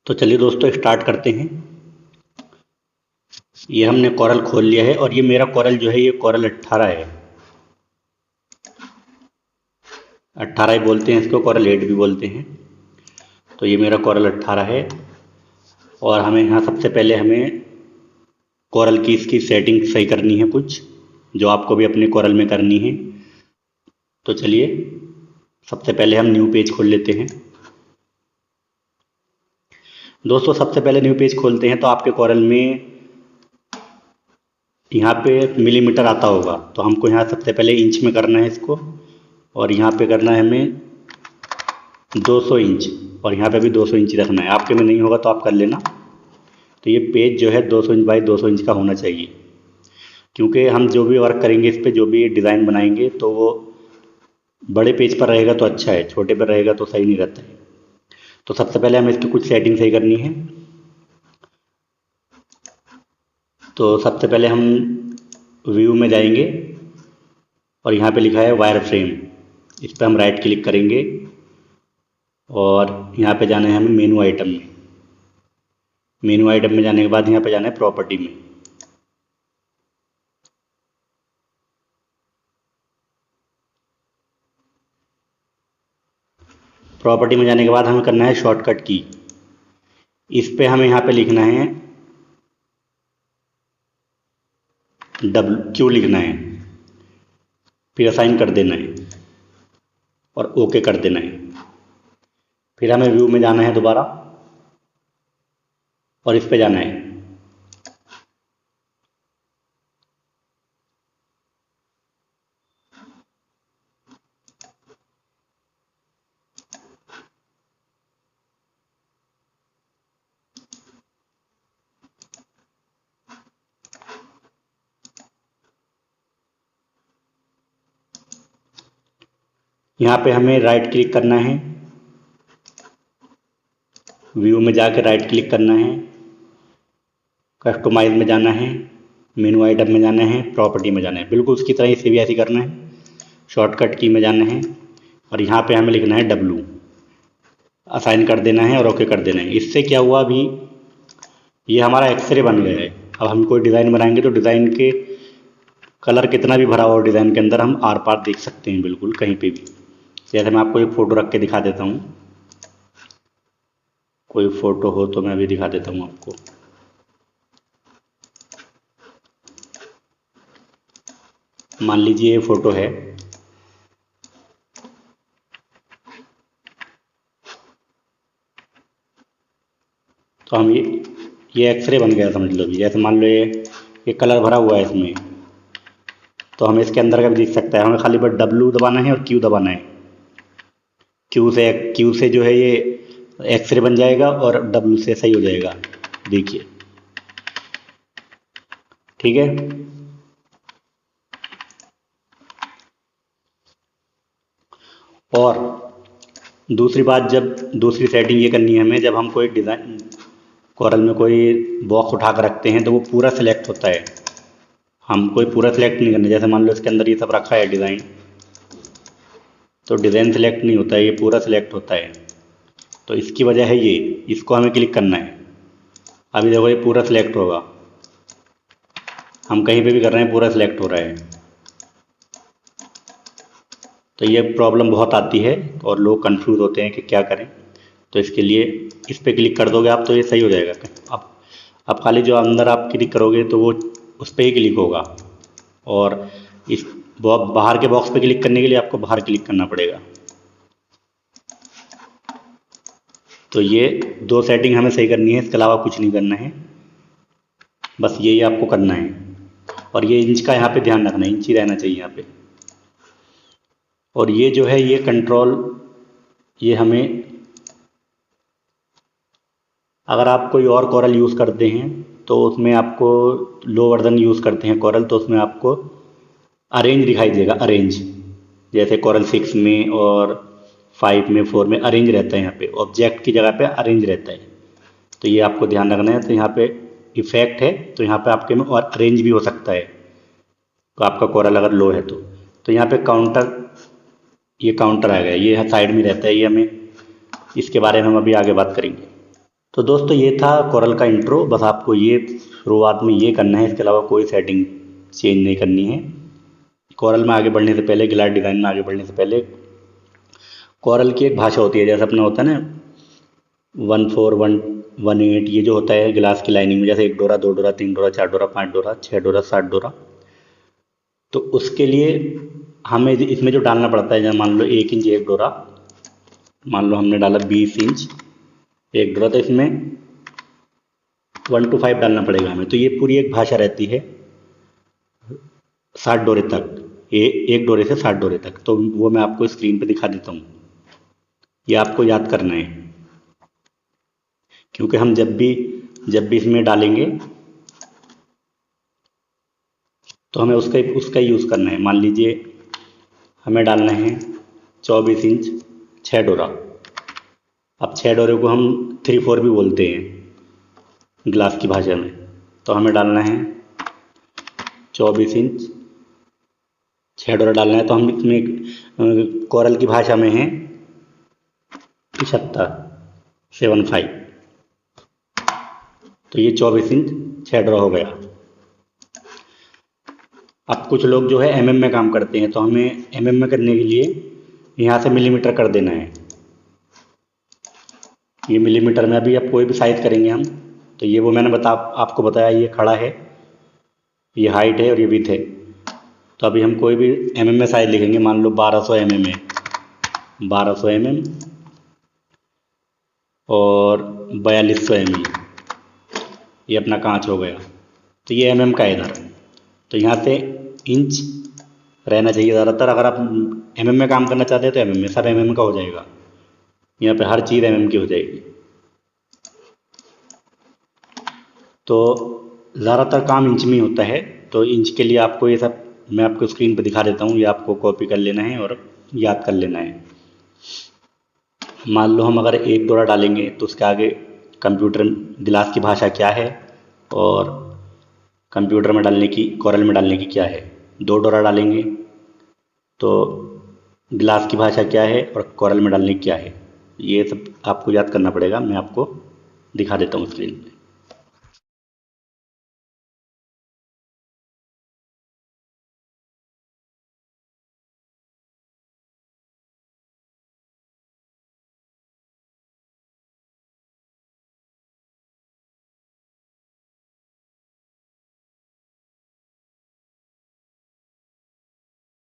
तो चलिए दोस्तों स्टार्ट करते हैं। ये हमने कोरल खोल लिया है और ये मेरा कोरल जो है ये कोरल 18 है। 18 ही बोलते हैं इसको, कोरल 8 भी बोलते हैं। तो ये मेरा कोरल 18 है और हमें यहाँ सबसे पहले हमें कोरल की इसकी सेटिंग सही करनी है, कुछ जो आपको भी अपने कोरल में करनी है। तो चलिए सबसे पहले हम न्यू पेज खोल लेते हैं। दोस्तों सबसे पहले न्यू पेज खोलते हैं तो आपके कोरल में यहाँ पे मिलीमीटर आता होगा, तो हमको यहाँ सबसे पहले इंच में करना है इसको, और यहाँ पे करना है हमें 200 इंच, और यहाँ पे भी 200 इंच रखना है। आपके में नहीं होगा तो आप कर लेना। तो ये पेज जो है 200 इंच बाई 200 इंच का होना चाहिए, क्योंकि हम जो भी वर्क करेंगे इस पर, जो भी डिज़ाइन बनाएंगे, तो वो बड़े पेज पर रहेगा तो अच्छा है, छोटे पर रहेगा तो सही नहीं रहता है। तो सबसे पहले हमें इसकी कुछ सेटिंग सही करनी है। तो सबसे पहले हम व्यू में जाएंगे और यहाँ पे लिखा है वायर फ्रेम, इस पर हम राइट क्लिक करेंगे और यहाँ पे जाना है हमें मेनू आइटम में। मेनू आइटम में जाने के बाद यहाँ पे जाना है प्रॉपर्टी में। प्रॉपर्टी में जाने के बाद हमें करना है शॉर्टकट की, इस पे हमें यहाँ पे लिखना है क्यू लिखना है, फिर असाइन कर देना है और ओके कर देना है। फिर हमें व्यू में जाना है दोबारा और इस पे जाना है। यहाँ पे हमें राइट क्लिक करना है, व्यू में जाकर राइट क्लिक करना है, कस्टमाइज में जाना है, मेनू आइटम में जाना है, प्रॉपर्टी में जाना है। बिल्कुल उसकी तरह इसे भी ऐसे करना है। शॉर्टकट की में जाना है और यहाँ पे हमें लिखना है W, असाइन कर देना है और ओके कर देना है। इससे क्या हुआ, अभी ये हमारा एक्सरे बन गया है। अब हम कोई डिज़ाइन बनाएंगे तो डिज़ाइन के कलर कितना भी भरा हुआ डिज़ाइन के अंदर हम आर पार देख सकते हैं, बिल्कुल कहीं पे भी। जैसे मैं आपको एक फ़ोटो रख के दिखा देता हूँ, कोई फ़ोटो हो तो मैं भी दिखा देता हूँ आपको। मान लीजिए ये फ़ोटो है, तो हम ये एक्सरे बन गया समझ लो। भी जैसे मान लो ये कलर भरा हुआ है इसमें, तो हमें इसके अंदर का भी दिख सकता है। हमें खाली बस W दबाना है और Q दबाना है। क्यू से जो है ये एक्सरे बन जाएगा और W से सही हो जाएगा, देखिए ठीक है। और दूसरी बात, जब दूसरी सेटिंग ये करनी है हमें, जब हम कोई डिज़ाइन कोरल में कोई बॉक्स उठा कर रखते हैं तो वो पूरा सिलेक्ट होता है। हम कोई पूरा सिलेक्ट नहीं करना। जैसे मान लो इसके अंदर ये सब रखा है डिज़ाइन, तो डिज़ाइन सिलेक्ट नहीं होता है, ये पूरा सिलेक्ट होता है। तो इसकी वजह है ये, इसको हमें क्लिक करना है। अभी देखो ये पूरा सिलेक्ट होगा, हम कहीं पे भी कर रहे हैं पूरा सिलेक्ट हो रहा है। तो ये प्रॉब्लम बहुत आती है और लोग कंफ्यूज होते हैं कि क्या करें। तो इसके लिए इस पर क्लिक कर दोगे आप तो ये सही हो जाएगा। अब खाली जो अंदर आप क्लिक करोगे तो वो उस पर ही क्लिक होगा, और इस बाहर के बॉक्स पे क्लिक करने के लिए आपको बाहर क्लिक करना पड़ेगा। तो ये दो सेटिंग हमें सही करनी है, इसके अलावा कुछ नहीं करना है, बस यही आपको करना है। और ये इंच का यहाँ पे ध्यान रखना है, इंच ही रहना चाहिए यहाँ पे। और ये जो है ये कंट्रोल, ये हमें, अगर आप कोई और कोरल यूज़ करते हैं तो उसमें आपको लो वर्जन यूज़ करते हैं कोरल, तो उसमें आपको अरेंज दिखाई देगा, अरेंज। जैसे कोरल 6 में और 5 में 4 में अरेंज रहता है, यहाँ पे ऑब्जेक्ट की जगह पे अरेंज रहता है। तो ये आपको ध्यान रखना है। तो यहाँ पे इफेक्ट है, तो यहाँ पे आपके में और अरेंज भी हो सकता है, तो आपका कोरल अगर लो है तो यहाँ पे काउंटर, ये काउंटर आ गया, ये साइड में रहता है। ये हमें, इसके बारे में हम अभी आगे बात करेंगे। तो दोस्तों ये था कोरल का इंट्रो। बस आपको ये शुरुआत में ये करना है, इसके अलावा कोई सेटिंग चेंज नहीं करनी है। कोरल में आगे बढ़ने से पहले, गिलास डिज़ाइन में आगे बढ़ने से पहले, कोरल की एक भाषा होती है, जैसे अपना होता है ना 14 1 18, ये जो होता है गिलास की लाइनिंग में, जैसे 1 डोरा 2 डोरा 3 डोरा 4 डोरा 5 डोरा 6 डोरा 7 डोरा। तो उसके लिए हमें इसमें जो डालना पड़ता है, जैसे मान लो 1 इंच 1 डोरा, मान लो हमने डाला 20 इंच 1 डोरा, तो इसमें 1 to 5 डालना पड़ेगा हमें। तो ये पूरी एक भाषा रहती है 60 डोरे तक, एक डोरे से 60 डोरे तक। तो वो मैं आपको स्क्रीन पे दिखा देता हूँ, ये आपको याद करना है, क्योंकि हम जब भी इसमें डालेंगे तो हमें उसका यूज़ करना है। मान लीजिए हमें डालना है 24 इंच 6 डोरा। अब 6 डोरे को हम 3/4 भी बोलते हैं गिलास की भाषा में। तो हमें डालना है 24 इंच 6 डोरा डालना है। तो हम इसमें कोरल की भाषा में है 75 तो ये 24 इंच 6 डोरा हो गया। अब कुछ लोग जो है mm में काम करते हैं, तो हमें mm में करने के लिए यहाँ से मिलीमीटर कर देना है। ये मिलीमीटर में अभी अब कोई भी साइज करेंगे हम, तो ये वो मैंने आपको बताया, ये खड़ा है, ये हाइट है और ये विड्थ है। तो अभी हम कोई भी mm में साइज लिखेंगे, मान लो 1200 mm है, 1200 mm और 4200 mm, ये अपना कांच हो गया। तो ये mm का है इधर। तो यहाँ से इंच रहना चाहिए ज़्यादातर। अगर आप mm में काम करना चाहते हैं तो mm में, सब mm का हो जाएगा। यहाँ पे हर चीज़ mm की हो जाएगी। तो ज़्यादातर काम इंच में होता है, तो इंच के लिए आपको ये सब मैं आपको स्क्रीन पर दिखा देता हूँ, ये आपको कॉपी कर लेना है और याद कर लेना है। मान लो हम अगर 1 डोरा डालेंगे तो उसके आगे कंप्यूटर गिलास की भाषा क्या है और कंप्यूटर में डालने की, कोरल में डालने की क्या है। 2 डोरा डालेंगे तो गिलास की भाषा क्या है और कोरल में डालने की क्या है, ये सब आपको याद करना पड़ेगा। मैं आपको दिखा देता हूँ स्क्रीन पे।